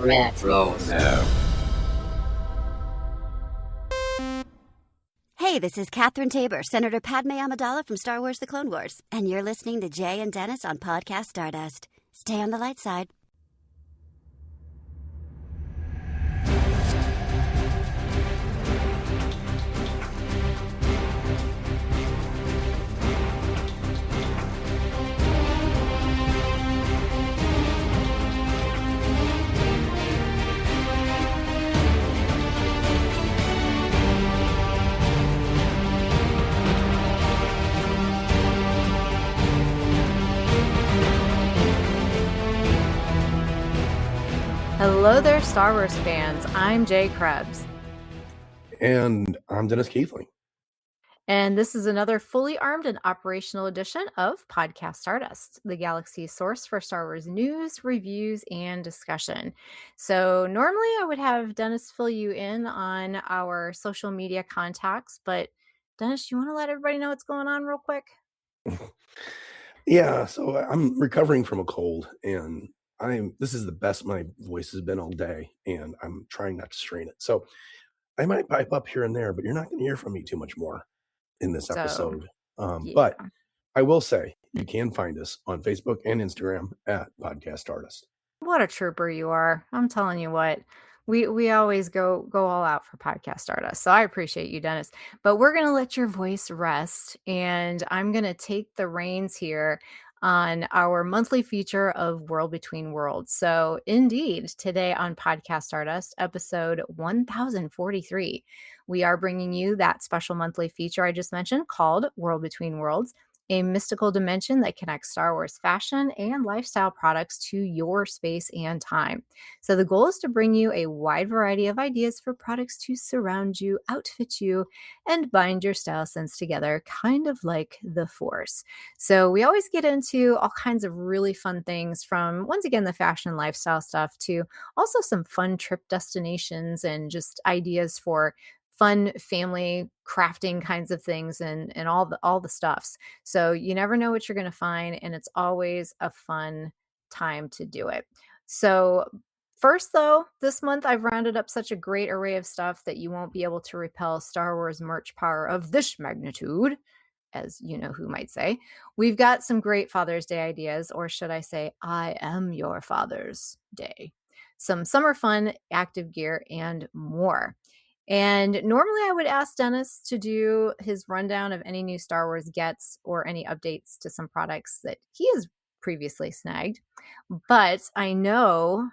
Retro. Hey, this is Catherine Tabor, Senator Padme Amidala from Star Wars The Clone Wars, and you're listening to Jay and Dennis on Podcast Stardust. Stay on the light side. Hello there, Star Wars fans. I'm Jay Krebs. And I'm Dennis Keithling. And this is another fully armed and operational edition of Podcast Stardust, the galaxy's source for Star Wars news, reviews, and discussion. So normally I would have Dennis fill you in on our social media contacts, but Dennis, you want to let everybody know what's going on real quick? Yeah, so I'm recovering from a cold, and this is the best my voice has been all day, and I'm trying not to strain it. So I might pipe up here and there, but you're not going to hear from me too much more in this episode. But I will say you can find us on Facebook and Instagram at Podcast Stardust. What a trooper you are. I'm telling you what. We always go all out for Podcast Stardust. So I appreciate you, Dennis. But we're going to let your voice rest, and I'm going to take the reins here on our monthly feature of World Between Worlds. So indeed, today on Podcast Stardust, episode 1043, we are bringing you that special monthly feature I just mentioned called World Between Worlds, a mystical dimension that connects Star Wars fashion and lifestyle products to your space and time. So the goal is to bring you a wide variety of ideas for products to surround you, outfit you, and bind your style sense together, kind of like the Force. So we always get into all kinds of really fun things, from, once again, the fashion and lifestyle stuff to also some fun trip destinations and just ideas for fun family crafting kinds of things and all the stuffs. So you never know what you're going to find, and it's always a fun time to do it. So first, though, this month I've rounded up such a great array of stuff that you won't be able to repel Star Wars merch power of this magnitude, as you know who might say. We've got some great Father's Day ideas, or should I say, I am your Father's Day. Some summer fun, active gear, and more. And normally I would ask Dennis to do his rundown of any new Star Wars gets or any updates to some products that he has previously snagged. But I know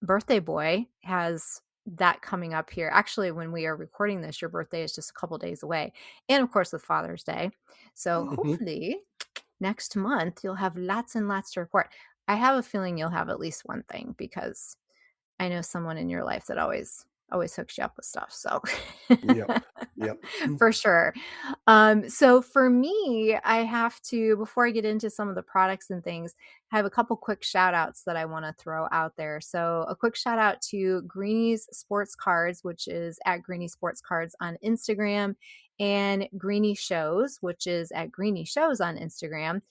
Birthday Boy has that coming up here. Actually, when we are recording this, your birthday is just a couple days away. And of course, with Father's Day. So hopefully next month, you'll have lots and lots to report. I have a feeling you'll have at least one thing, because I know someone in your life that always hooks you up with stuff. So Yep. For sure. So for me, I have to, before I get into some of the products and things, have a couple quick shout outs that I want to throw out there. So a quick shout out to Greenie's Sports Cards, which is at Greenie Sports Cards on Instagram, and Greenie Shows, which is at Greenie Shows on Instagram,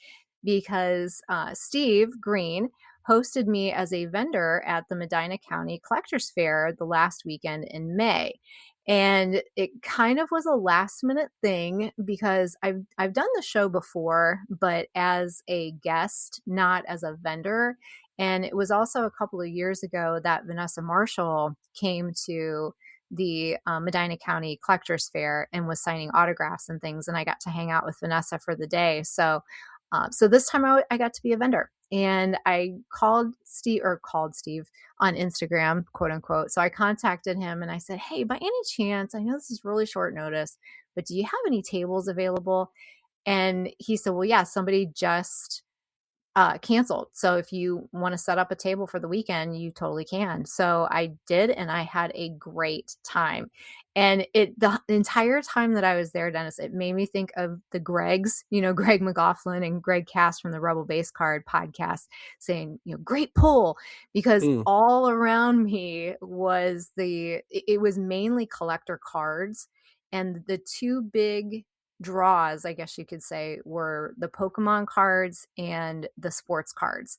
because Steve Green hosted me as a vendor at the Medina County Collectors Fair the last weekend in May. And it kind of was a last minute thing, because I've done the show before, but as a guest, not as a vendor. And it was also a couple of years ago that Vanessa Marshall came to the Medina County Collectors Fair and was signing autographs and things. And I got to hang out with Vanessa for the day. So this time I got to be a vendor, and I called Steve on Instagram, quote unquote. So I contacted him and I said, hey, by any chance, I know this is really short notice, but do you have any tables available? And he said, well, yeah, somebody just canceled. So if you want to set up a table for the weekend, you totally can. So I did, and I had a great time. And the entire time that I was there, Dennis, it made me think of the Gregs, Greg McLaughlin and Greg Cass from the Rebel Base Card podcast, saying, great pull, because all around me it was mainly collector cards. And the two big draws, I guess you could say, were the Pokemon cards and the sports cards.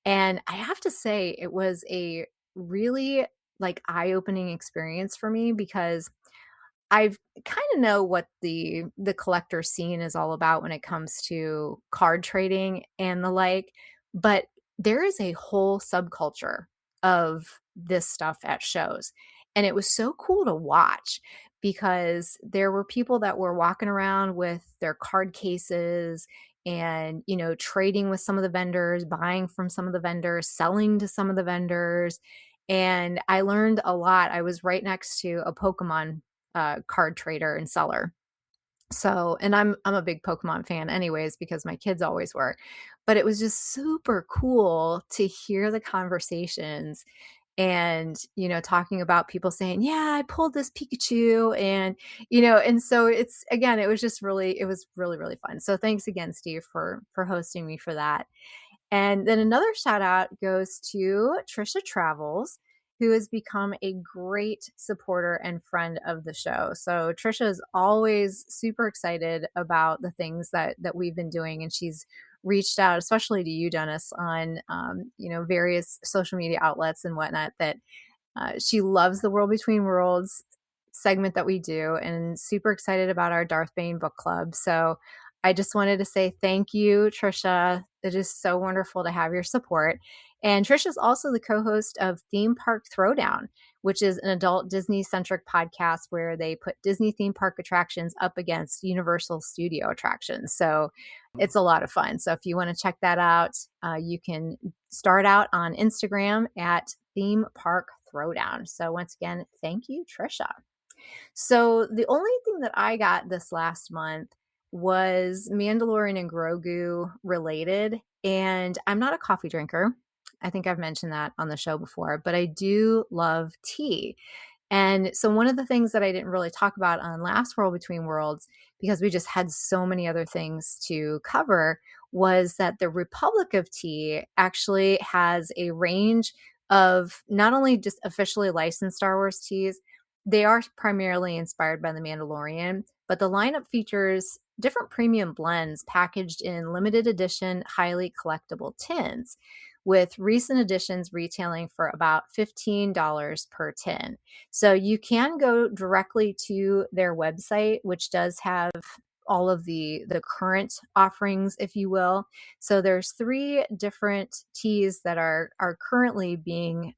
And I have to say, it was a really like eye-opening experience for me because I've kind of know what the collector scene is all about when it comes to card trading and the like, but there is a whole subculture of this stuff at shows. And it was so cool to watch because there were people that were walking around with their card cases and, trading with some of the vendors, buying from some of the vendors, selling to some of the vendors. And I learned a lot. I was right next to a Pokemon card trader and seller. So, and I'm a big Pokemon fan anyways because my kids always were. But it was just super cool to hear the conversations and, talking about people saying, "Yeah, I pulled this Pikachu." And, and so it's again, it was really really fun. So thanks again, Steve, for hosting me for that. And then another shout out goes to Trisha Travels, who has become a great supporter and friend of the show. So Trisha is always super excited about the things that we've been doing, and she's reached out, especially to you, Dennis, on various social media outlets and whatnot. That she loves the World Between Worlds segment that we do, and super excited about our Darth Bane book club. So I just wanted to say thank you, Trisha. It is so wonderful to have your support. And Trisha is also the co-host of Theme Park Throwdown, which is an adult Disney-centric podcast where they put Disney theme park attractions up against Universal Studio attractions. So it's a lot of fun. So if you want to check that out, you can start out on Instagram at Theme Park Throwdown. So once again, thank you, Trisha. So the only thing that I got this last month was Mandalorian and Grogu related. And I'm not a coffee drinker. I think I've mentioned that on the show before, but I do love tea. And so one of the things that I didn't really talk about on last World Between Worlds, because we just had so many other things to cover, was that the Republic of Tea actually has a range of not only just officially licensed Star Wars teas, they are primarily inspired by The Mandalorian, but the lineup features different premium blends packaged in limited edition, highly collectible tins, with recent editions retailing for about $15 per tin. So you can go directly to their website, which does have all of the current offerings, if you will. So there's 3 different teas that are currently being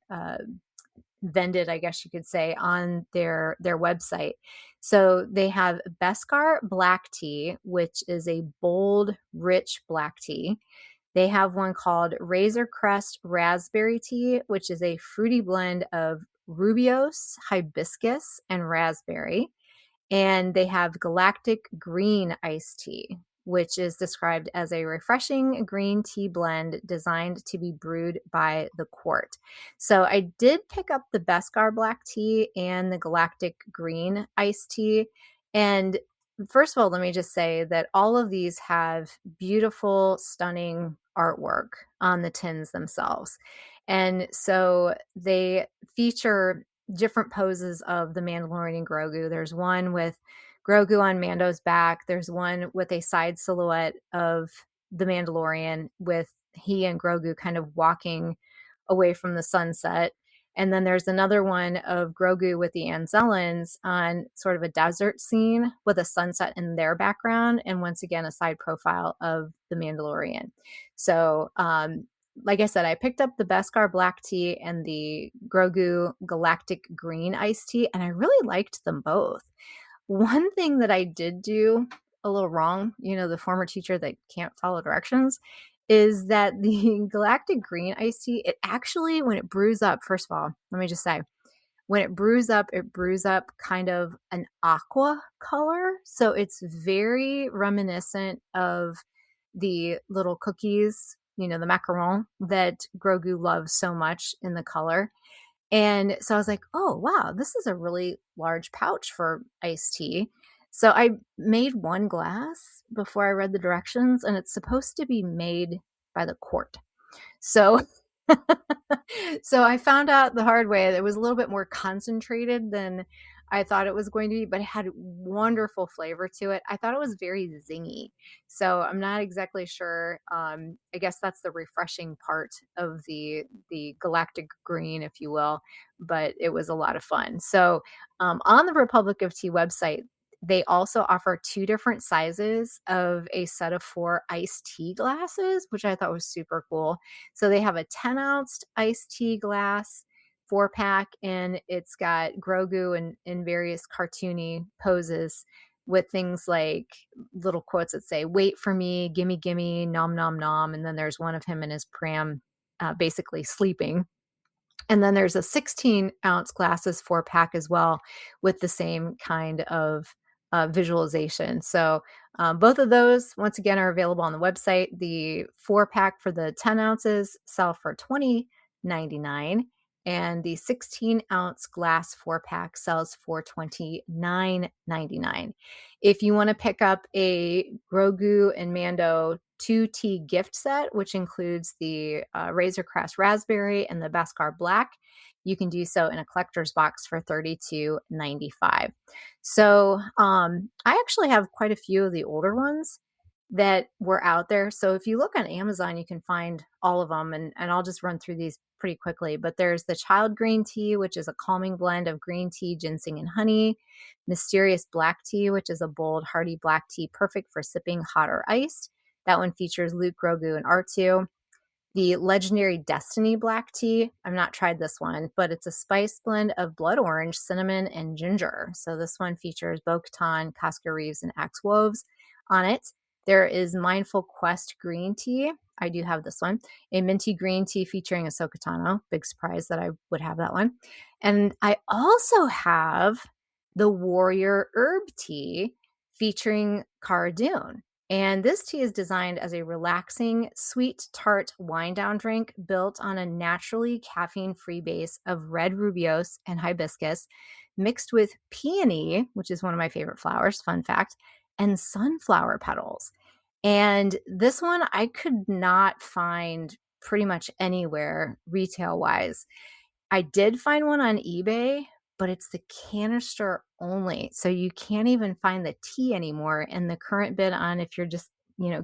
vended, I guess you could say, on their website. So they have Beskar Black Tea, which is a bold, rich black tea. They have one called Razor Crest Raspberry Tea, which is a fruity blend of Rubios, hibiscus, and raspberry. And they have Galactic Green Iced Tea, which is described as a refreshing green tea blend designed to be brewed by the quart. So I did pick up the Beskar Black Tea and the Galactic Green Iced Tea. And first of all, let me just say that all of these have beautiful, stunning artwork on the tins themselves. And so they feature different poses of the Mandalorian and Grogu. There's one with Grogu on Mando's back. There's one with a side silhouette of the Mandalorian with he and Grogu kind of walking away from the sunset. And then there's another one of Grogu with the Anzellans on sort of a desert scene with a sunset in their background. And once again, a side profile of the Mandalorian. So, like I said, I picked up the Beskar Black Tea and the Grogu Galactic Green Iced Tea, and I really liked them both. One thing that I did do a little wrong, the former teacher that can't follow directions, is that the Galactic Green Iced Tea, it actually, when it brews up, first of all, let me just say, when it brews up kind of an aqua color. So it's very reminiscent of the little cookies, the macaron that Grogu loves so much in the color. And so I was like, oh, wow, this is a really large pouch for iced tea. So I made one glass before I read the directions, and it's supposed to be made by the quart. So, so I found out the hard way that it was a little bit more concentrated than I thought it was going to be, but it had wonderful flavor to it. I thought it was very zingy. So I'm not exactly sure. I guess that's the refreshing part of the galactic green, if you will, but it was a lot of fun. So on the Republic of Tea website, they also offer 2 different sizes of a set of 4 iced tea glasses, which I thought was super cool. So they have a 10-ounce iced tea glass 4-pack, and it's got Grogu in various cartoony poses with things like little quotes that say, "Wait for me, gimme, gimme, nom, nom, nom." And then there's one of him in his pram, basically sleeping. And then there's a 16-ounce glasses 4-pack as well with the same kind of visualization. So both of those, once again, are available on the website. The 4-pack for the 10 ounces sell for $20.99, and the 16-ounce glass 4-pack sells for $29.99. If you want to pick up a Grogu and Mando 2 tea gift set, which includes the Razor Crest Raspberry and the Beskar Black, you can do so in a collector's box for $32.95. So I actually have quite a few of the older ones that were out there. So if you look on Amazon, you can find all of them, and I'll just run through these pretty quickly. But there's the Child Green Tea, which is a calming blend of green tea, ginseng, and honey. Mysterious Black Tea, which is a bold, hearty black tea perfect for sipping hot or iced. That one features Luke, Grogu, and R2. The Legendary Destiny Black Tea. I've not tried this one, but it's a spice blend of blood orange, cinnamon, and ginger. So this one features Bo-Katan, Casca Reeves, and Axe Woves on it. There is Mindful Quest Green Tea. I do have this one. A minty green tea featuring Ahsoka Tano. Big surprise that I would have that one. And I also have the Warrior Herb Tea featuring Cara Dune. And this tea is designed as a relaxing, sweet, tart wind down drink built on a naturally caffeine-free base of red rubiose and hibiscus, mixed with peony, which is one of my favorite flowers, fun fact, and sunflower petals. And this one I could not find pretty much anywhere retail-wise. I did find one on eBay, but it's the canister only. So you can't even find the tea anymore. And the current bid on, if you're just,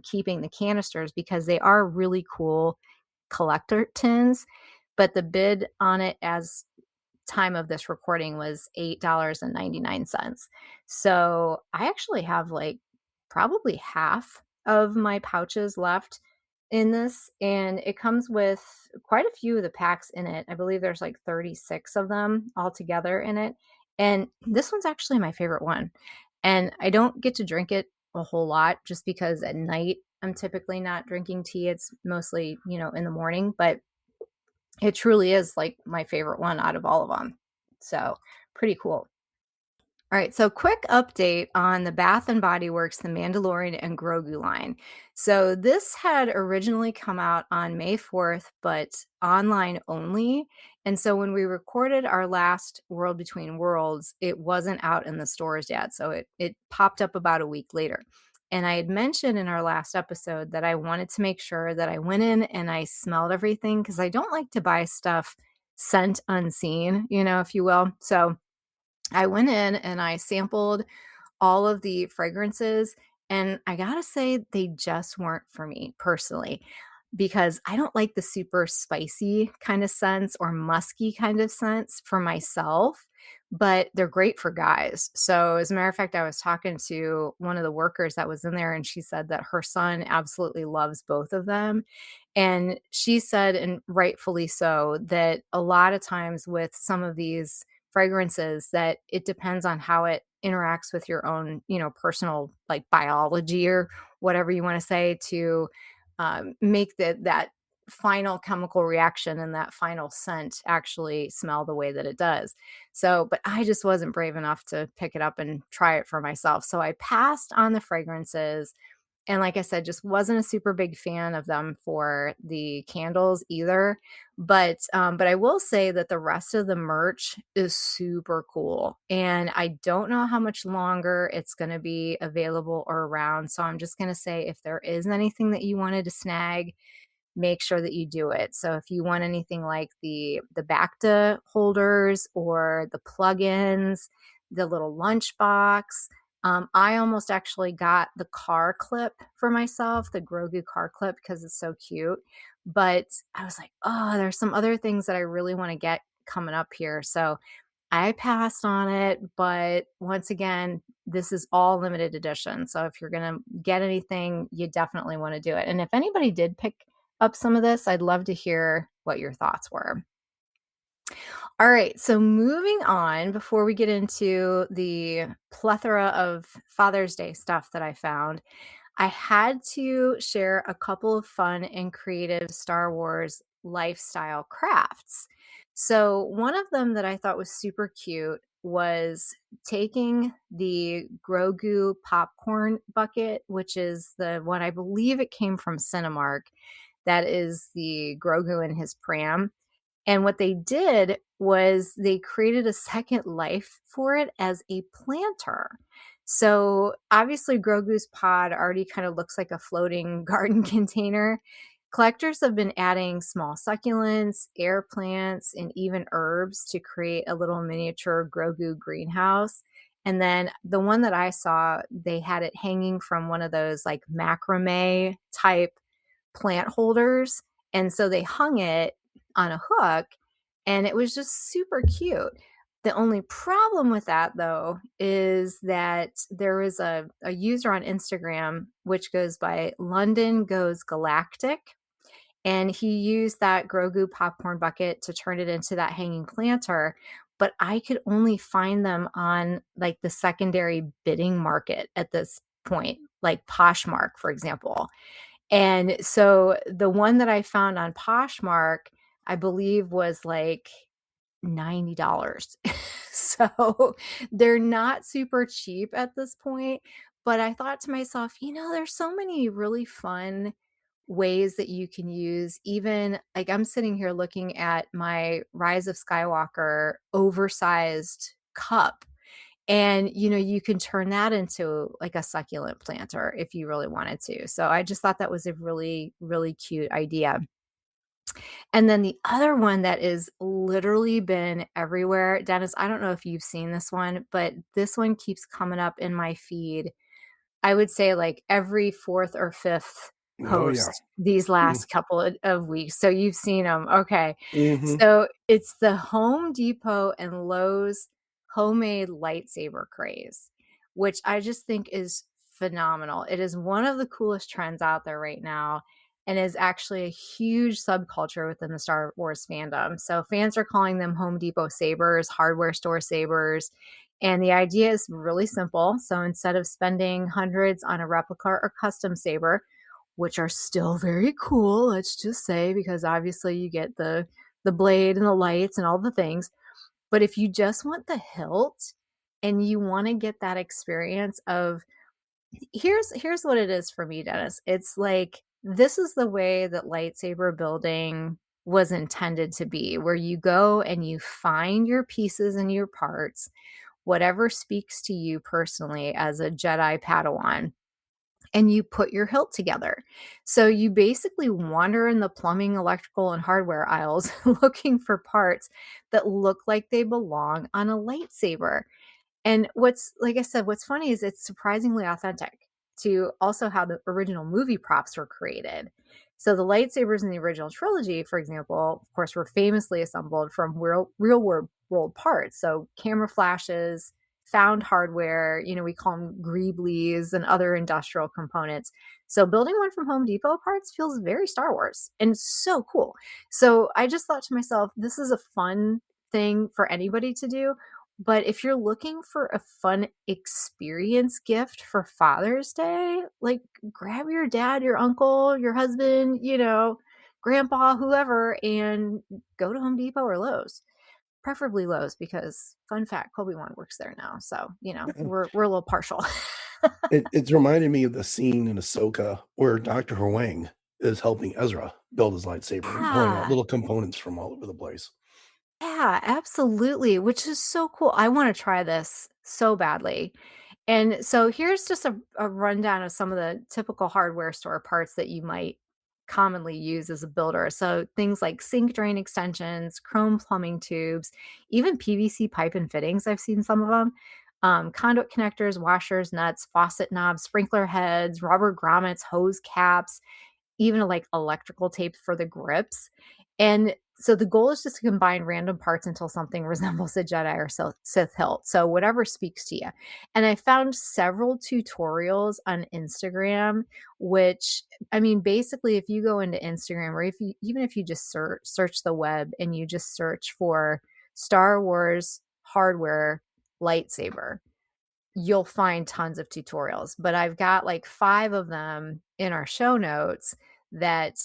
keeping the canisters, because they are really cool collector tins, but the bid on it as time of this recording was $8.99. So I actually have like probably half of my pouches left in this, and it comes with quite a few of the packs in it. I believe there's like 36 of them all together in it. And this one's actually my favorite one. And I don't get to drink it a whole lot just because at night I'm typically not drinking tea. It's mostly, in the morning, but it truly is like my favorite one out of all of them. So pretty cool. All right, so quick update on the Bath and Body Works, the Mandalorian and Grogu line. So this had originally come out on May 4th, but online only. And so when we recorded our last World Between Worlds, it wasn't out in the stores yet. So it popped up about a week later. And I had mentioned in our last episode that I wanted to make sure that I went in and I smelled everything, because I don't like to buy stuff scent unseen, if you will. So I went in and I sampled all of the fragrances, and I gotta say, they just weren't for me personally, because I don't like the super spicy kind of scents or musky kind of scents for myself, but they're great for guys. So as a matter of fact, I was talking to one of the workers that was in there, and she said that her son absolutely loves both of them. And she said, and rightfully so, that a lot of times with some of these fragrances, that it depends on how it interacts with your own, personal like biology or whatever you want to say, to make that final chemical reaction and that final scent actually smell the way that it does. So, but I just wasn't brave enough to pick it up and try it for myself. So I passed on the fragrances. And like I said, just wasn't a super big fan of them for the candles either. But I will say that the rest of the merch is super cool. And I don't know how much longer it's going to be available or around. So I'm just going to say, if there is anything that you wanted to snag, make sure that you do it. So if you want anything like the Bacta holders or the plugins, the little lunchbox. I almost actually got the car clip for myself, the Grogu car clip, because it's so cute. But I was like, oh, there's some other things that I really want to get coming up here. So I passed on it. But once again, this is all limited edition. So if you're going to get anything, you definitely want to do it. And if anybody did pick up some of this, I'd love to hear what your thoughts were. All right, so moving on, before we get into the plethora of Father's Day stuff that I found, I had to share a couple of fun and creative Star Wars lifestyle crafts. So, one of them that I thought was super cute was taking the Grogu popcorn bucket, which is the one I believe it came from Cinemark. That is the Grogu in his pram. And what they did was they created a second life for it as a planter. So obviously, Grogu's pod already kind of looks like a floating garden container. Collectors have been adding small succulents, air plants, and even herbs to create a little miniature Grogu greenhouse. And then the one that I saw, they had it hanging from one of those like macrame type plant holders. And so they hung it on a hook, and it was just super cute. The only problem with that, though, is that there is a user on Instagram which goes by London Goes Galactic, and he used that Grogu popcorn bucket to turn it into that hanging planter. But I could only find them on like the secondary bidding market at this point, like Poshmark, for example. And so the one that I found on Poshmark, I believe was like $90. So they're not super cheap at this point. But I thought to myself, there's so many really fun ways that you can use, even like I'm sitting here looking at my Rise of Skywalker oversized cup. And, you can turn that into like a succulent planter if you really wanted to. So I just thought that was a really, really cute idea. And then the other one that is literally been everywhere, Dennis, I don't know if you've seen this one, but this one keeps coming up in my feed. I would say like every fourth or fifth Oh yeah. post these last couple of weeks. So you've seen them. Okay. Mm-hmm. So it's the Home Depot and Lowe's homemade lightsaber craze, which I just think is phenomenal. It is one of the coolest trends out there right now, and is actually a huge subculture within the Star Wars fandom. So fans are calling them Home Depot sabers, hardware store sabers. And the idea is really simple. So instead of spending hundreds on a replica or custom saber, which are still very cool, let's just say, because obviously you get the blade and the lights and all the things. But if you just want the hilt and you want to get that experience of, here's what it is for me, Dennis. It's like, this is the way that lightsaber building was intended to be, where you go and you find your pieces and your parts, whatever speaks to you personally as a Jedi Padawan, and you put your hilt together. So you basically wander in the plumbing, electrical, and hardware aisles looking for parts that look like they belong on a lightsaber. And like I said, what's funny is it's surprisingly authentic to also how the original movie props were created. So the lightsabers in the original trilogy, for example, of course, were famously assembled from real world parts. So camera flashes, found hardware, we call them greeblies and other industrial components. So building one from Home Depot parts feels very Star Wars and so cool. So I just thought to myself, this is a fun thing for anybody to do. But if you're looking for a fun experience gift for Father's Day, like grab your dad, your uncle, your husband, grandpa, whoever, and go to Home Depot or Lowe's. Preferably Lowe's, because fun fact, Obi-Wan works there now. So, we're a little partial. It's reminded me of the scene in Ahsoka where Dr. Huang is helping Ezra build his lightsaber and pulling out little components from all over the place. Yeah, absolutely, which is so cool. I want to try this so badly. And so here's just a rundown of some of the typical hardware store parts that you might commonly used as a builder. So things like sink drain extensions, chrome plumbing tubes, even PVC pipe and fittings. I've seen some of them. Conduit connectors, washers, nuts, faucet knobs, sprinkler heads, rubber grommets, hose caps, even like electrical tape for the grips. And so the goal is just to combine random parts until something resembles a Jedi or Sith hilt. So whatever speaks to you. And I found several tutorials on Instagram, which, I mean, basically, if you go into Instagram, or even if you just search the web and you just search for Star Wars hardware lightsaber, you'll find tons of tutorials. But I've got like 5 of them in our show notes that,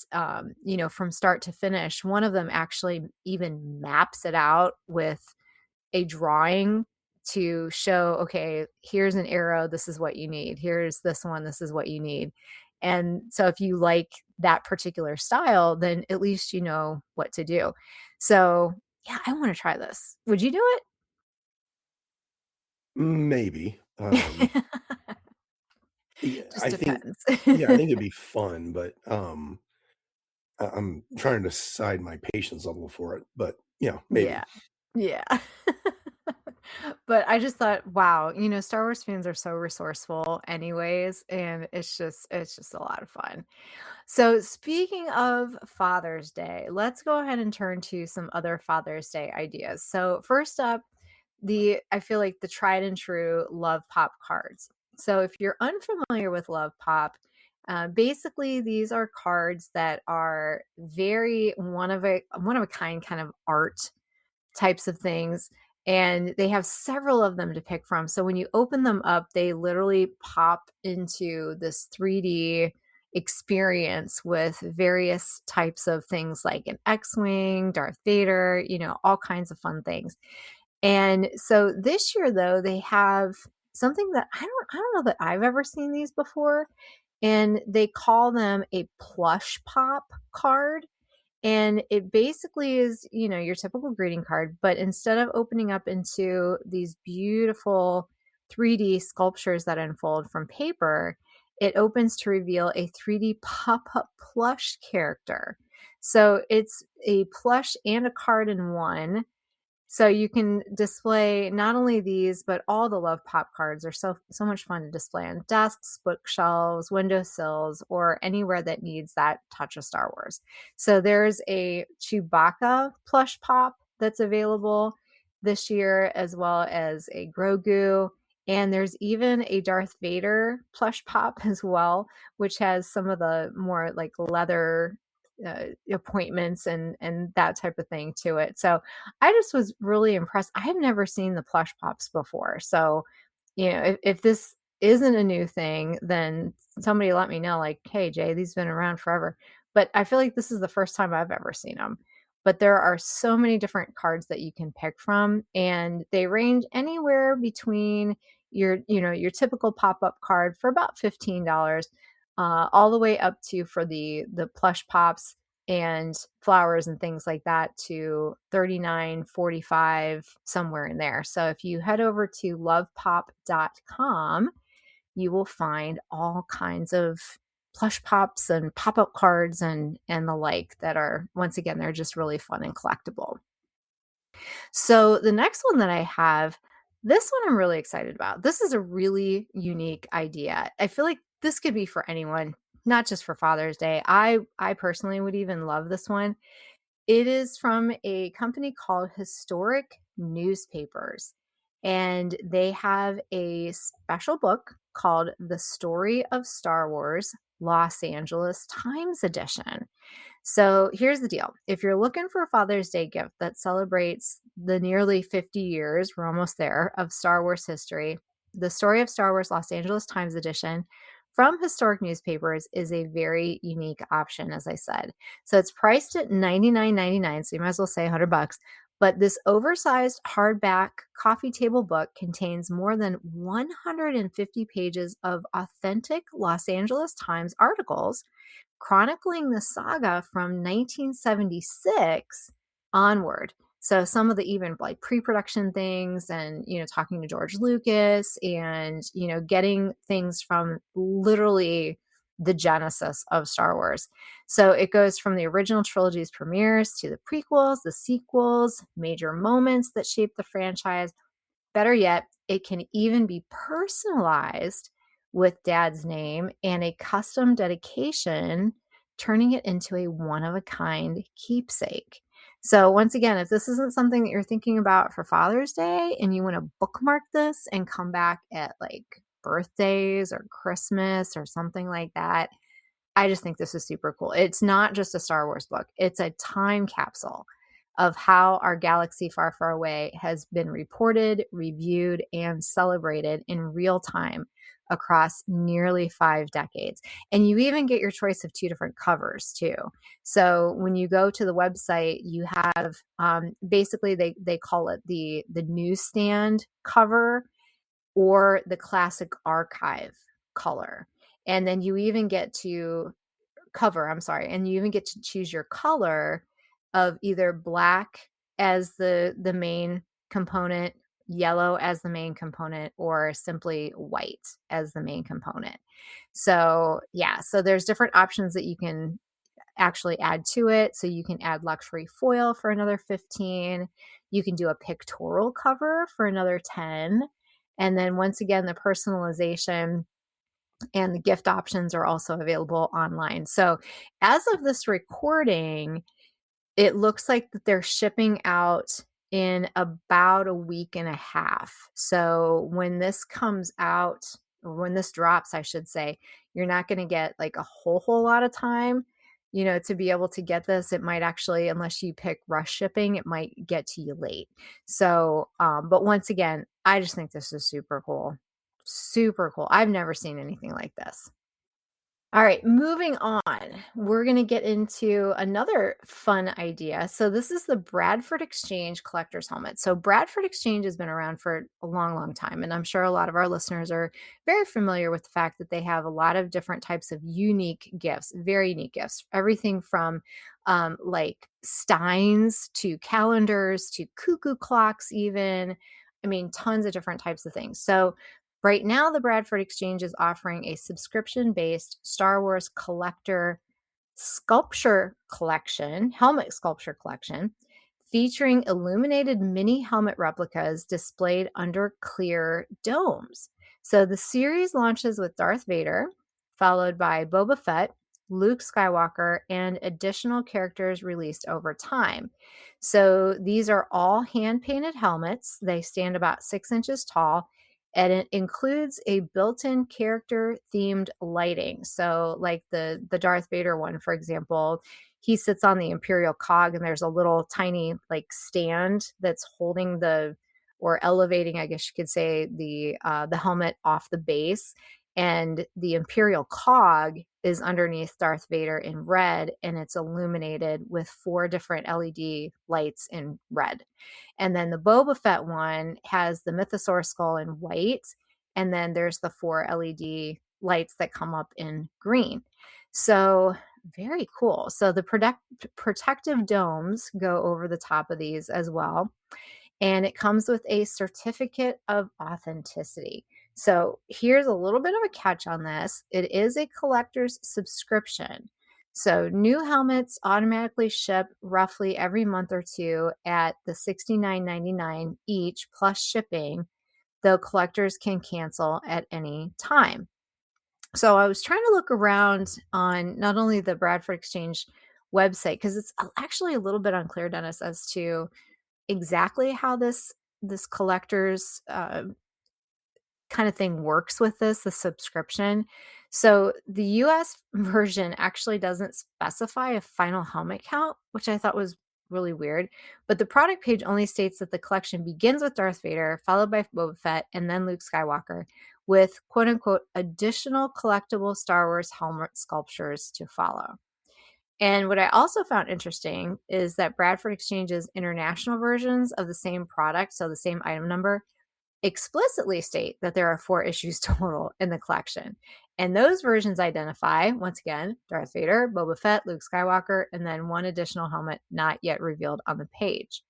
from start to finish. One of them actually even maps it out with a drawing to show, okay, here's an arrow, this is what you need. Here's this one, this is what you need. And so if you like that particular style, then at least you know what to do. So yeah, I want to try this. Would you do Maybe. it? Yeah, Just depends. I think it'd be fun, but I'm trying to decide my patience level for it. But yeah, maybe. Yeah. Yeah. But I just thought, wow, Star Wars fans are so resourceful anyways, and it's just a lot of fun. So speaking of Father's Day, let's go ahead and turn to some other Father's Day ideas. So first up, I feel like the tried and true Love Pop cards. So if you're unfamiliar with Love Pop, basically these are cards that are very one of a kind kind of art types of things. And they have several of them to pick from. So when you open them up, they literally pop into this 3D experience with various types of things like an X-Wing, Darth Vader, all kinds of fun things. And so this year though, they have something that I don't know that I've ever seen these before. And they call them a plush pop card. And it basically is, your typical greeting card, but instead of opening up into these beautiful 3D sculptures that unfold from paper, it opens to reveal a 3D pop-up plush character. So it's a plush and a card in one. So you can display not only these, but all the Love Pop cards are so much fun to display on desks, bookshelves, windowsills, or anywhere that needs that touch of Star Wars. So there's a Chewbacca plush pop that's available this year, as well as a Grogu. And there's even a Darth Vader plush pop as well, which has some of the more like leather appointments and that type of thing to it. So I just was really impressed. I have never seen the plush pops before. So, if this isn't a new thing, then somebody let me know, like, hey, Jay, these have been around forever. But I feel like this is the first time I've ever seen them. But there are so many different cards that you can pick from, and they range anywhere between your typical pop-up card for about $15, all the way up to, for the plush pops and flowers and things like that, to 39, 45, somewhere in there. So if you head over to lovepop.com, you will find all kinds of plush pops and pop-up cards and the like that are, once again, they're just really fun and collectible. So the next one that I have, this one I'm really excited about. This is a really unique idea. I feel like this could be for anyone, not just for Father's Day. I personally would even love this one. It is from a company called Historic Newspapers, and they have a special book called The Story of Star Wars Los Angeles Times Edition. So here's the deal. If you're looking for a Father's Day gift that celebrates the nearly 50 years, we're almost there, of Star Wars history, The Story of Star Wars Los Angeles Times Edition from Historic Newspapers is a very unique option, as I said. So it's priced at $99.99, so you might as well say $100. But this oversized hardback coffee table book contains more than 150 pages of authentic Los Angeles Times articles chronicling the saga from 1976 onward. So some of the even like pre-production things, and talking to George Lucas, and getting things from literally the genesis of Star Wars. So it goes from the original trilogy's premieres to the prequels, the sequels, major moments that shaped the franchise. Better yet, it can even be personalized with Dad's name and a custom dedication, turning it into a one-of-a-kind keepsake. So once again, if this isn't something that you're thinking about for Father's Day and you want to bookmark this and come back at like birthdays or Christmas or something like that, I just think this is super cool. It's not just a Star Wars book. It's a time capsule of how our galaxy far, far away has been reported, reviewed, and celebrated in real time across nearly 5 decades. And you even get your choice of 2 different covers too. So when you go to the website, you have basically they call it the newsstand cover or the classic archive color. And then you even get to and you even get to choose your color of either black as the main component, yellow as the main component, or simply white as the main component. So yeah, so there's different options that you can actually add to it. So you can add luxury foil for another 15. You can do a pictorial cover for another 10. And then once again, the personalization and the gift options are also available online. So as of this recording, it looks like that they're shipping out in about a week and a half. So when this comes out, or when this drops, I should say, you're not going to get like a whole lot of time, to be able to get this. It might actually, unless you pick rush shipping, it might get to you late. So, but once again, I just think this is super cool. Super cool. I've never seen anything like this. All right, moving on, we're going to get into another fun idea. So this is the Bradford Exchange Collector's Helmet. So Bradford Exchange has been around for a long, long time, and I'm sure a lot of our listeners are very familiar with the fact that they have a lot of different types of unique gifts, very unique gifts, everything from like steins to calendars to cuckoo clocks even. I mean, tons of different types of things. So right now, the Bradford Exchange is offering a subscription-based Star Wars collector helmet sculpture collection, featuring illuminated mini helmet replicas displayed under clear domes. So the series launches with Darth Vader, followed by Boba Fett, Luke Skywalker, and additional characters released over time. So these are all hand-painted helmets. They stand about 6 inches tall, and it includes a built-in character-themed lighting. So like the Darth Vader one, for example, he sits on the Imperial cog, and there's a little tiny like stand that's holding or elevating, I guess you could say, the helmet off the base. And the Imperial cog is underneath Darth Vader in red, and it's illuminated with 4 different LED lights in red. And then the Boba Fett one has the Mythosaur skull in white, and then there's the 4 LED lights that come up in green. So very cool. So the protective domes go over the top of these as well. And it comes with a certificate of authenticity. So here's a little bit of a catch on this. It is a collector's subscription. So new helmets automatically ship roughly every month or 2 at the $69.99 each plus shipping, though collectors can cancel at any time. So I was trying to look around on not only the Bradford Exchange website, because it's actually a little bit unclear, Dennis, as to exactly how this collector's kind of thing works with the subscription. So the US version actually doesn't specify a final helmet count, which I thought was really weird. But the product page only states that the collection begins with Darth Vader, followed by Boba Fett, and then Luke Skywalker, with quote unquote additional collectible Star Wars helmet sculptures to follow. And what I also found interesting is that Bradford Exchange's international versions of the same product, so the same item number, explicitly state that there are 4 issues total in the collection. And those versions identify, once again, Darth Vader, Boba Fett, Luke Skywalker, and then 1 additional helmet not yet revealed on the page.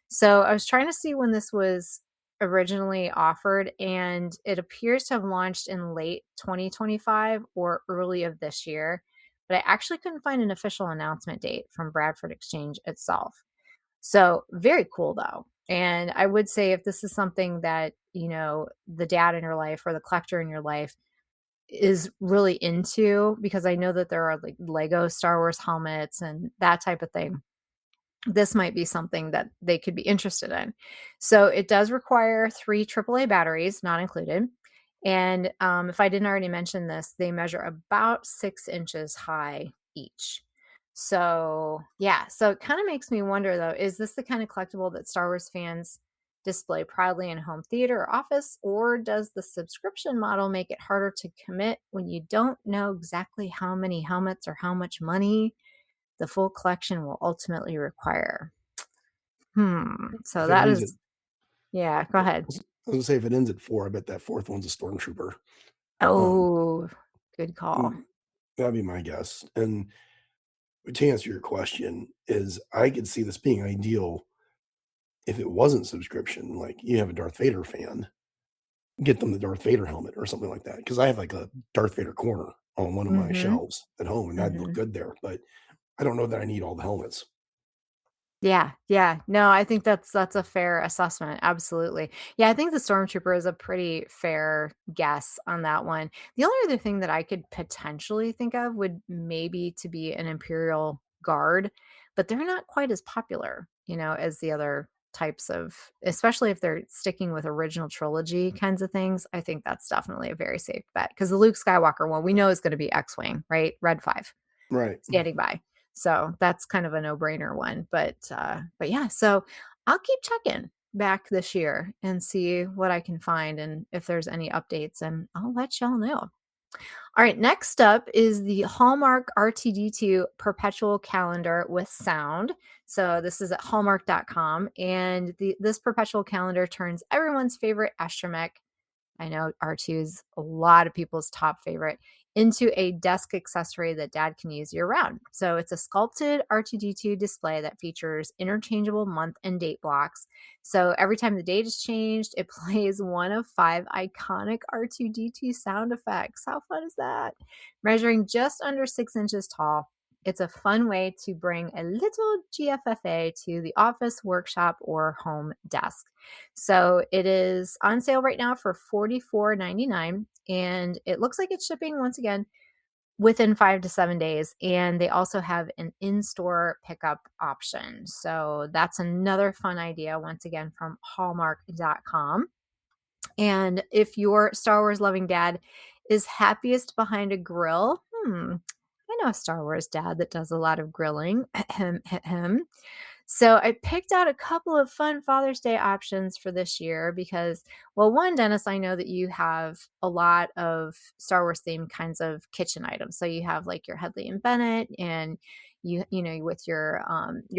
So I was trying to see when this was originally offered, and it appears to have launched in late 2025 or early of this year. But I actually couldn't find an official announcement date from Bradford Exchange itself. So very cool though. And I would say if this is something that, the dad in your life or the collector in your life is really into, because I know that there are like Lego Star Wars helmets and that type of thing, this might be something that they could be interested in. So it does require 3 AAA batteries, not included. And if I didn't already mention this, they measure about 6 inches high each. So yeah, so it kind of makes me wonder though, is this the kind of collectible that Star Wars fans display proudly in home theater or office, or does the subscription model make it harder to commit when you don't know exactly how many helmets or how much money the full collection will ultimately require? So If it that ends at, is, yeah, go ahead. I was gonna say, if it ends at 4, I bet that 4th one's a stormtrooper. Oh, good call. That'd be my guess. And to answer your question, is I could see this being ideal if it wasn't subscription. Like you have a Darth Vader fan, get them the Darth Vader helmet or something like that. Because I have like a Darth Vader corner on one of my Mm-hmm. shelves at home, and that'd look Mm-hmm. good there. But I don't know that I need all the helmets. Yeah, yeah. No, I think that's a fair assessment. Absolutely. Yeah, I think the Stormtrooper is a pretty fair guess on that one. The only other thing that I could potentially think of would maybe to be an Imperial Guard, but they're not quite as popular, as the other types of, especially if they're sticking with original trilogy kinds of things. I think that's definitely a very safe bet because the Luke Skywalker one we know is going to be X-Wing, right? Red 5 Right. standing by. So that's kind of a no-brainer one. But yeah, so I'll keep checking back this year and see what I can find and if there's any updates, and I'll let y'all know. All right, next up is the Hallmark RTD2 Perpetual Calendar with Sound. So this is at hallmark.com, and this perpetual calendar turns everyone's favorite astromech, I know R2 is a lot of people's top favorite, into a desk accessory that dad can use year round. So it's a sculpted R2D2 display that features interchangeable month and date blocks. So every time the date is changed, it plays one of 5 iconic R2D2 sound effects. How fun is that? Measuring just under 6 inches tall, it's a fun way to bring a little GFFA to the office, workshop, or home desk. So it is on sale right now for $44.99, and it looks like it's shipping once again within 5 to 7 days. And they also have an in-store pickup option. So that's another fun idea, once again, from hallmark.com. And if your Star Wars loving dad is happiest behind a grill, I know a Star Wars dad that does a lot of grilling. So I picked out a couple of fun Father's Day options for this year because, well, one, Dennis, I know that you have a lot of Star Wars themed kinds of kitchen items. So you have like your Hedley and Bennett, and with your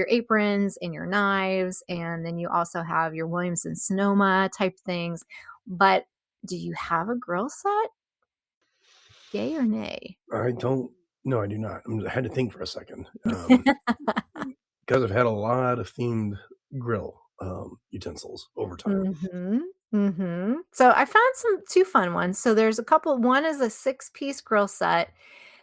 aprons and your knives, and then you also have your Williams and Sonoma type things. But do you have a grill set? Yay or nay? I don't. No, I do not. I had to think for a second because I've had a lot of themed grill utensils over time. So I found 2 fun ones. So there's a couple. One is a 6-piece grill set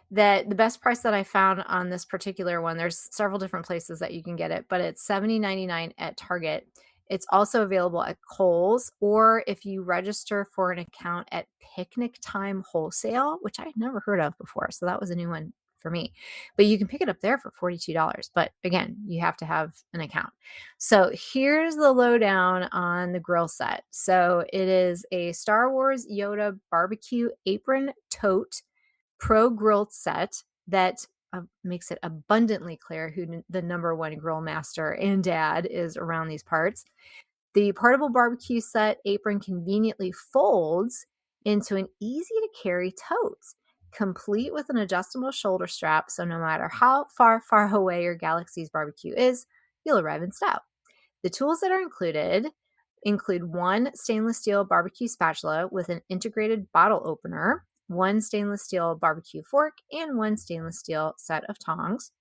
that the best price that I found on this particular one, there's several different places that you can get it, but it's $70.99 at Target. It's also available at Kohl's, or if you register for an account at Picnic Time Wholesale, which I had never heard of before. So that was a new one for me. But you can pick it up there for $42. But again, you have to have an account. So here's the lowdown on the grill set. So it is a Star Wars Yoda barbecue apron tote pro grilled set that makes it abundantly clear who the number one grill master and dad is around these parts. The portable barbecue set apron conveniently folds into an easy to carry tote, complete with an adjustable shoulder strap. So no matter how far away your galaxy's barbecue is, you'll arrive in style. The tools that are include one stainless steel barbecue spatula with an integrated bottle opener, one stainless steel barbecue fork, and one stainless steel set of tongs.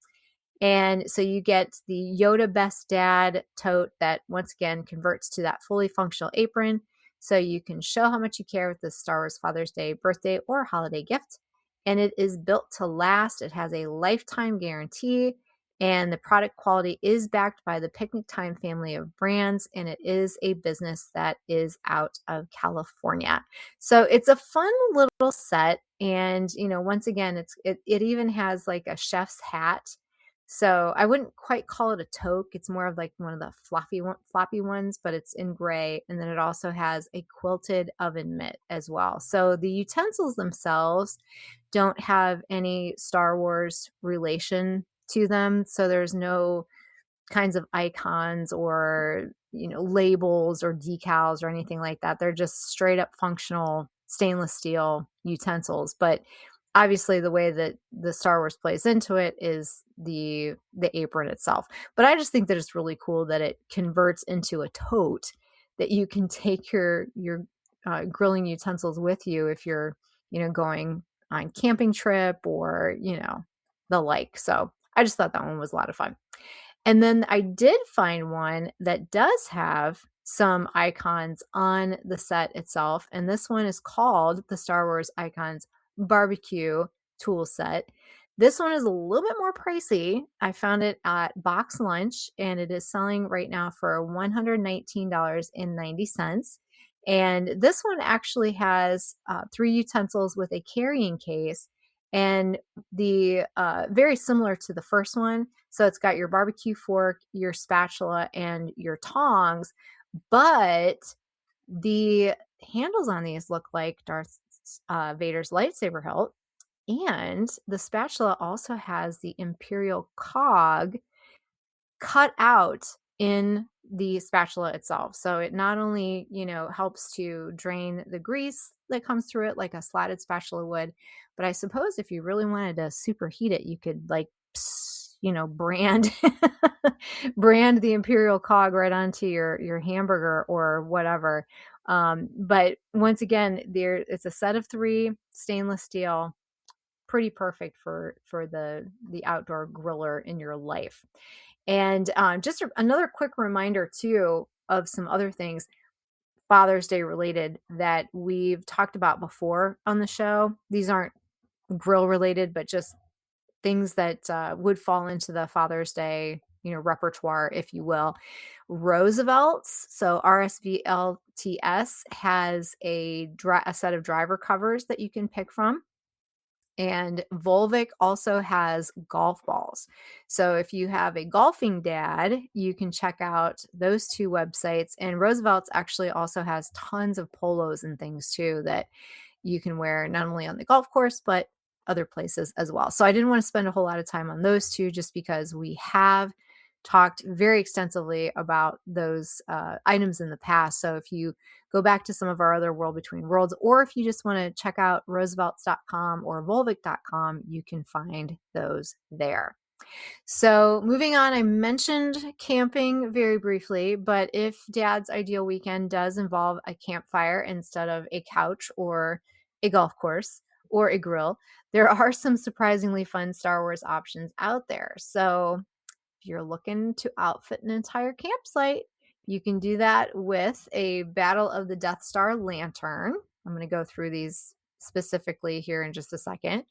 And so you get the Yoda Best Dad tote that once again converts to that fully functional apron. So you can show how much you care with this Star Wars Father's Day, birthday, or holiday gift. And it is built to last. It has a lifetime guarantee. And the product quality is backed by the Picnic Time family of brands. And it is a business that is out of California. So it's a fun little set. And, once again, it even has like a chef's hat. So I wouldn't quite call it a toque. It's more of like one of the floppy ones, but it's in gray. And then it also has a quilted oven mitt as well. So the utensils themselves don't have any Star Wars relation to them. So there's no kinds of icons or, labels or decals or anything like that. They're just straight up functional stainless steel utensils. But obviously the way that the Star Wars plays into it is the apron itself. But I just think that it's really cool that it converts into a tote that you can take your grilling utensils with you if you're, going on camping trip or, the like. So I just thought that one was a lot of fun. And then I did find one that does have some icons on the set itself. And this one is called the Star Wars Icons Barbecue Tool Set. This one is a little bit more pricey. I found it at Box Lunch, and it is selling right now for $119.90. And this one actually has 3 utensils with a carrying case, and the very similar to the first one. So it's got your barbecue fork, your spatula, and your tongs, but the handles on these look like Darth Vader's lightsaber hilt. And the spatula also has the Imperial cog cut out in the spatula itself. So it not only, helps to drain the grease that comes through it like a slatted spatula would, but I suppose if you really wanted to superheat it, you could brand brand the Imperial cog right onto your hamburger or whatever. But once again, it's a set of 3 stainless steel, pretty perfect for the outdoor griller in your life. And just another quick reminder too of some other things Father's Day related that we've talked about before on the show. These aren't grill related, but just things that would fall into the Father's Day, repertoire, if you will. Roosevelt's, so RSVLTS, has a set of driver covers that you can pick from. And Volvic also has golf balls. So if you have a golfing dad, you can check out those 2 websites. And Roosevelt's actually also has tons of polos and things too that you can wear not only on the golf course, but other places as well. So I didn't want to spend a whole lot of time on those 2 just because we have talked very extensively about those items in the past. So if you go back to some of our other World Between Worlds, or if you just want to check out roosevelts.com or volvic.com, you can find those there. So moving on, I mentioned camping very briefly, but if Dad's ideal weekend does involve a campfire instead of a couch or a golf course or a grill, there are some surprisingly fun Star Wars options out there. So if you're looking to outfit an entire campsite, you can do that with a Battle of the Death Star lantern. I'm going to go through these specifically here in just a second.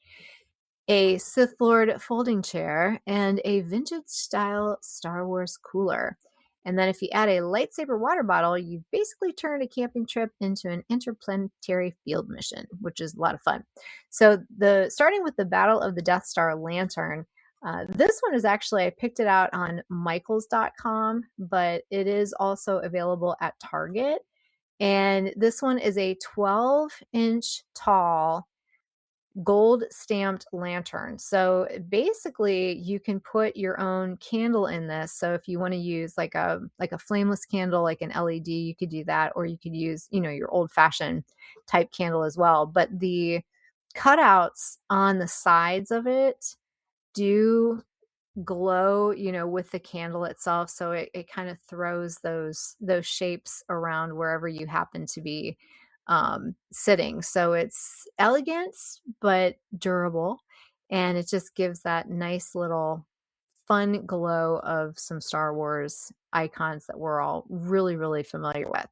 A Sith Lord folding chair, and a vintage style Star Wars cooler. And then if you add a lightsaber water bottle, you've basically turned a camping trip into an interplanetary field mission, which is a lot of fun. So starting with the Battle of the Death Star lantern, this one is actually, I picked it out on michaels.com, but it is also available at Target. And this one is a 12-inch tall gold stamped lantern. So basically you can put your own candle in this. So if you want to use like a flameless candle, like an LED, you could do that, or you could use, your old fashioned type candle as well. But the cutouts on the sides of it do glow, with the candle itself. So it kind of throws those shapes around wherever you happen to be sitting. So it's elegant, but durable. And it just gives that nice little fun glow of some Star Wars icons that we're all really, really familiar with.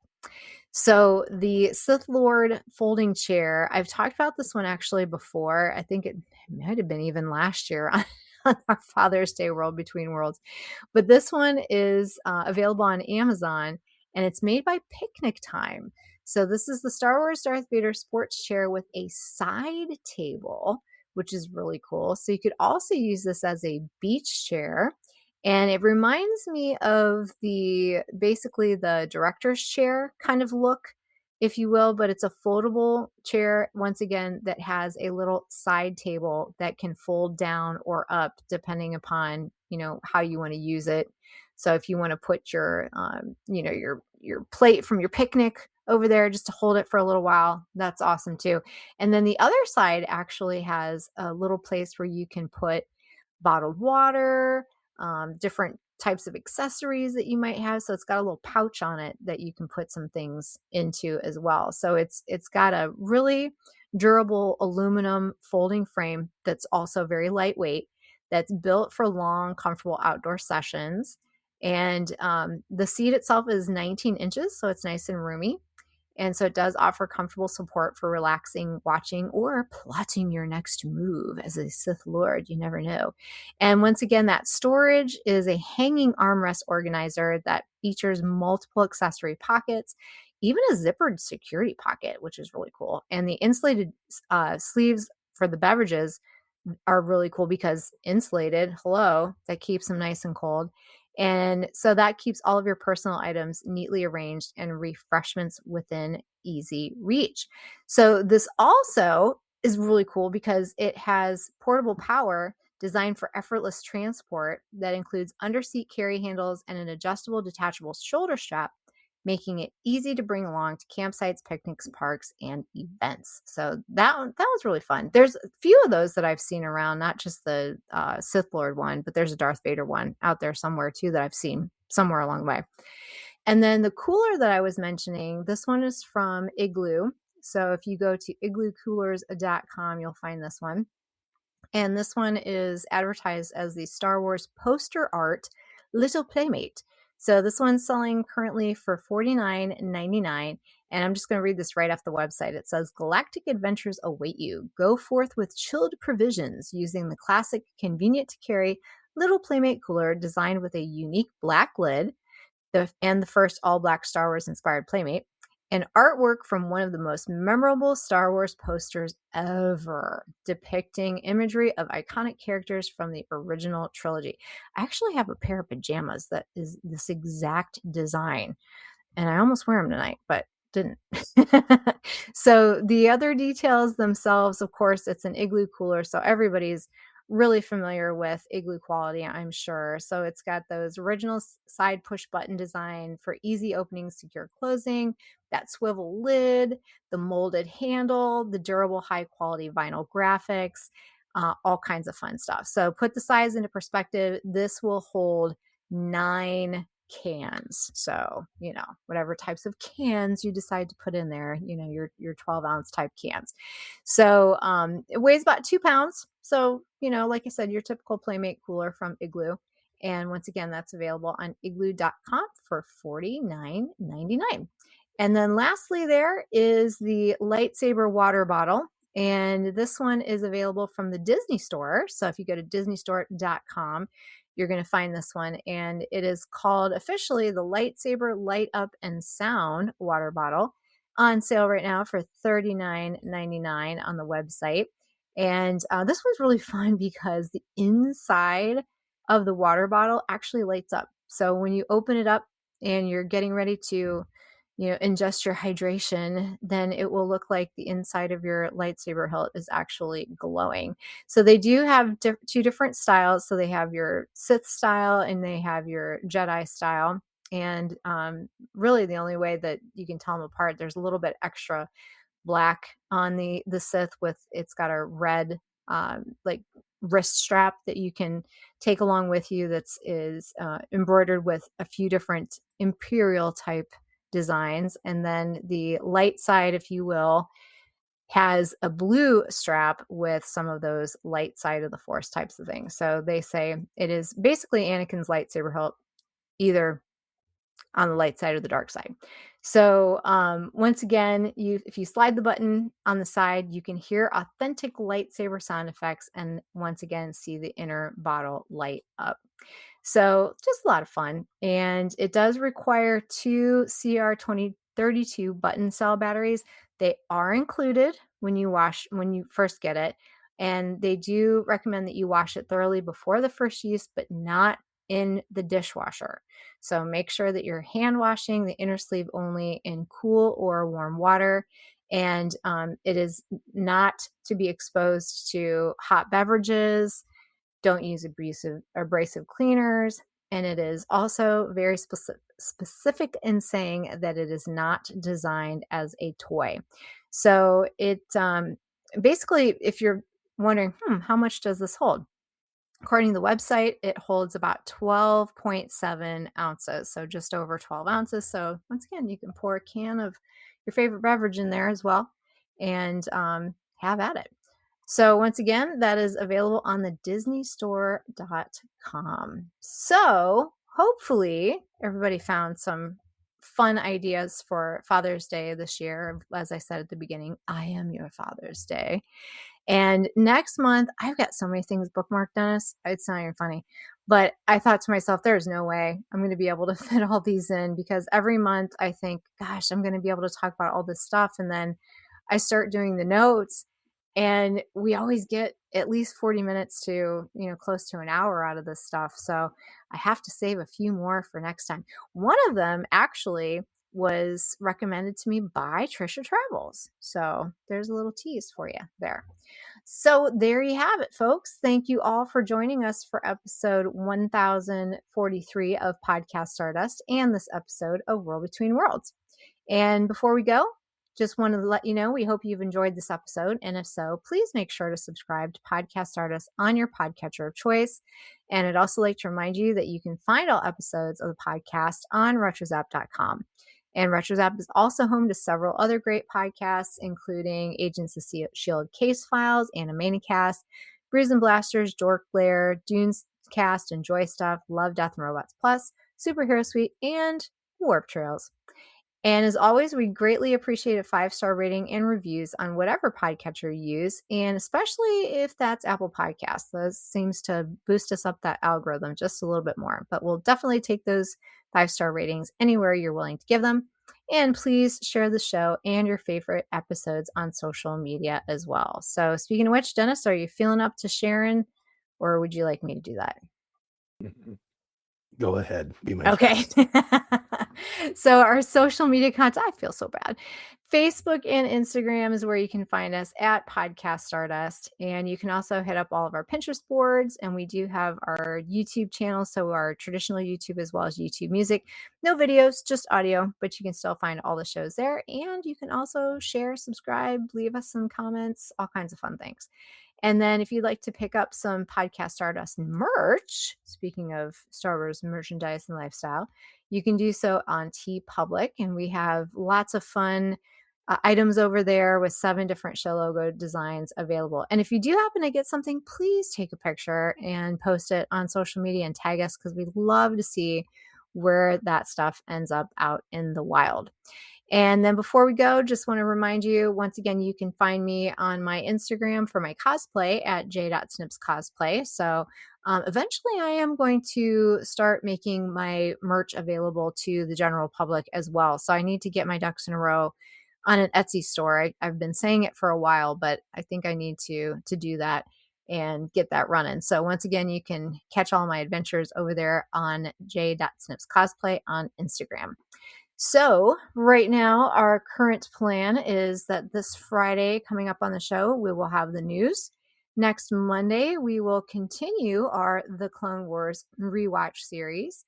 So the Sith Lord folding chair, I've talked about this one actually before. I think it might have been even last year on our Father's Day World Between Worlds. But this one is available on Amazon, and it's made by Picnic Time. So this is the Star Wars Darth Vader sports chair with a side table, which is really cool. So you could also use this as a beach chair. And it reminds me of basically the director's chair kind of look, if you will, but it's a foldable chair, once again, that has a little side table that can fold down or up depending upon, how you want to use it. So if you want to put your plate from your picnic over there just to hold it for a little while, that's awesome too. And then the other side actually has a little place where you can put bottled water, different types of accessories that you might have. So it's got a little pouch on it that you can put some things into as well. So it's got a really durable aluminum folding frame that's also very lightweight, that's built for long, comfortable outdoor sessions. And the seat itself is 19 inches, so it's nice and roomy. And so it does offer comfortable support for relaxing, watching, or plotting your next move as a Sith Lord. You never know. And once again, that storage is a hanging armrest organizer that features multiple accessory pockets, even a zippered security pocket, which is really cool. And the insulated sleeves for the beverages are really cool because insulated, that keeps them nice and cold. And so that keeps all of your personal items neatly arranged and refreshments within easy reach. So this also is really cool because it has portable power designed for effortless transport that includes underseat carry handles and an adjustable detachable shoulder strap, making it easy to bring along to campsites, picnics, parks, and events. So that was really fun. There's a few of those that I've seen around, not just the Sith Lord one, but there's a Darth Vader one out there somewhere too that I've seen somewhere along the way. And then the cooler that I was mentioning, this one is from Igloo. So if you go to igloocoolers.com, you'll find this one. And this one is advertised as the Star Wars poster art Little Playmate. So this one's selling currently for $49.99. And I'm just going to read this right off the website. It says, "Galactic adventures await you. Go forth with chilled provisions using the classic, convenient to carry Little Playmate cooler designed with a unique black lid and the first all black Star Wars inspired Playmate, and artwork from one of the most memorable Star Wars posters ever, depicting imagery of iconic characters from the original trilogy." I actually have a pair of pajamas that is this exact design, and I almost wear them tonight, but didn't. So the other details themselves, of course, it's an Igloo cooler, so everybody's really familiar with Igloo quality, I'm sure. So it's got those original side push button design for easy opening, secure closing, that swivel lid, the molded handle, the durable high quality vinyl graphics, all kinds of fun stuff. So put the size into perspective. This will hold 9 cans. So, whatever types of cans you decide to put in there, your 12-ounce type cans. So it weighs about 2 pounds. So, like I said, your typical Playmate cooler from Igloo. And once again, that's available on igloo.com for $49.99. And then lastly, there is the lightsaber water bottle. And this one is available from the Disney Store. So if you go to disneystore.com, you're going to find this one. And it is called officially the Lightsaber Light Up and Sound water bottle, on sale right now for $39.99 on the website. And this one's really fun because the inside of the water bottle actually lights up. So when you open it up and you're getting ready to ingest your hydration, then it will look like the inside of your lightsaber hilt is actually glowing. So they do have 2 different styles. So they have your Sith style and they have your Jedi style. And really the only way that you can tell them apart, there's a little bit extra black on the Sith it's got a red like wrist strap that you can take along with you that's embroidered with a few different Imperial type designs. And then the light side, if you will, has a blue strap with some of those light side of the force types of things. So they say it is basically Anakin's lightsaber hilt, either on the light side or the dark side. So once again, if you slide the button on the side, you can hear authentic lightsaber sound effects and once again see the inner bottle light up. So just a lot of fun. And it does require 2 CR2032 button cell batteries. They are included when you first get it. And they do recommend that you wash it thoroughly before the first use, but not in the dishwasher. So make sure that you're hand washing the inner sleeve only in cool or warm water. And it is not to be exposed to hot beverages. Don't use abrasive cleaners. And it is also very specific in saying that it is not designed as a toy. So it basically, if you're wondering, how much does this hold? According to the website, it holds about 12.7 ounces, so just over 12 ounces. So once again, you can pour a can of your favorite beverage in there as well and have at it. So once again, that is available on the disneystore.com. So hopefully everybody found some fun ideas for Father's Day this year. As I said at the beginning, I am your Father's Day. And next month, I've got so many things bookmarked, Dennis. It's not even funny. But I thought to myself, there's no way I'm going to be able to fit all these in, because every month I think, gosh, I'm going to be able to talk about all this stuff. And then I start doing the notes, and we always get at least 40 minutes to, close to an hour out of this stuff. So I have to save a few more for next time. One of them actually was recommended to me by Trisha Travels. So there's a little tease for you there. So there you have it, folks. Thank you all for joining us for episode 1043 of Podcast Stardust and this episode of World Between Worlds. And before we go, just wanted to let you know, we hope you've enjoyed this episode. And if so, please make sure to subscribe to Podcast Stardust on your podcatcher of choice. And I'd also like to remind you that you can find all episodes of the podcast on retrozap.com. And RetroZap is also home to several other great podcasts, including Agents of S.H.I.E.L.D. Case Files, Animanicast, Brews and Blasters, Dork Blair, Dunes Cast, Enjoy Stuff, Love, Death, and Robots Plus, Superhero Suite, and Warp Trails. And as always, we greatly appreciate a 5-star rating and reviews on whatever podcatcher you use, and especially if that's Apple Podcasts. That seems to boost us up that algorithm just a little bit more. But we'll definitely take those 5-star ratings anywhere you're willing to give them. And please share the show and your favorite episodes on social media as well. So speaking of which, Dennis, are you feeling up to sharing, or would you like me to do that? Go ahead. Be my okay. So our social media content, I feel so bad. Facebook and Instagram is where you can find us at Podcast Stardust. And you can also hit up all of our Pinterest boards. And we do have our YouTube channel. So our traditional YouTube as well as YouTube Music. No videos, just audio, but you can still find all the shows there. And you can also share, subscribe, leave us some comments, all kinds of fun things. And then if you'd like to pick up some Podcast Stardust merch, speaking of Star Wars merchandise and lifestyle, you can do so on TeePublic. And we have lots of fun items over there with 7 different show logo designs available. And if you do happen to get something, please take a picture and post it on social media and tag us, because we'd love to see where that stuff ends up out in the wild. And then before we go, just want to remind you, once again, you can find me on my Instagram for my cosplay at j.snipscosplay. So eventually I am going to start making my merch available to the general public as well. So I need to get my ducks in a row on an Etsy store. I've been saying it for a while, but I think I need to do that and get that running. So once again, you can catch all my adventures over there on j.snipscosplay on Instagram. So right now, our current plan is that this Friday coming up on the show, we will have the news. Next Monday, we will continue our The Clone Wars rewatch series.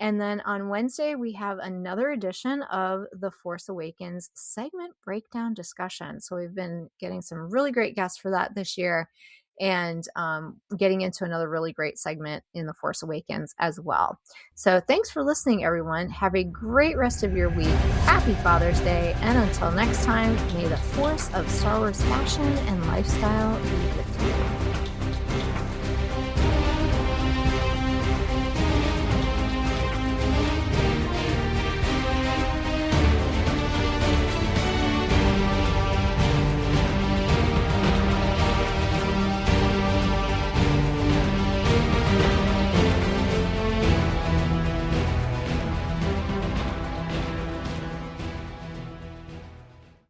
And then on Wednesday, we have another edition of The Force Awakens segment breakdown discussion. So we've been getting some really great guests for that this year. and getting into another really great segment in The Force Awakens as well. So thanks for listening, everyone. Have a great rest of your week. Happy Father's Day. And until next time, may the force of Star Wars fashion and lifestyle be with you.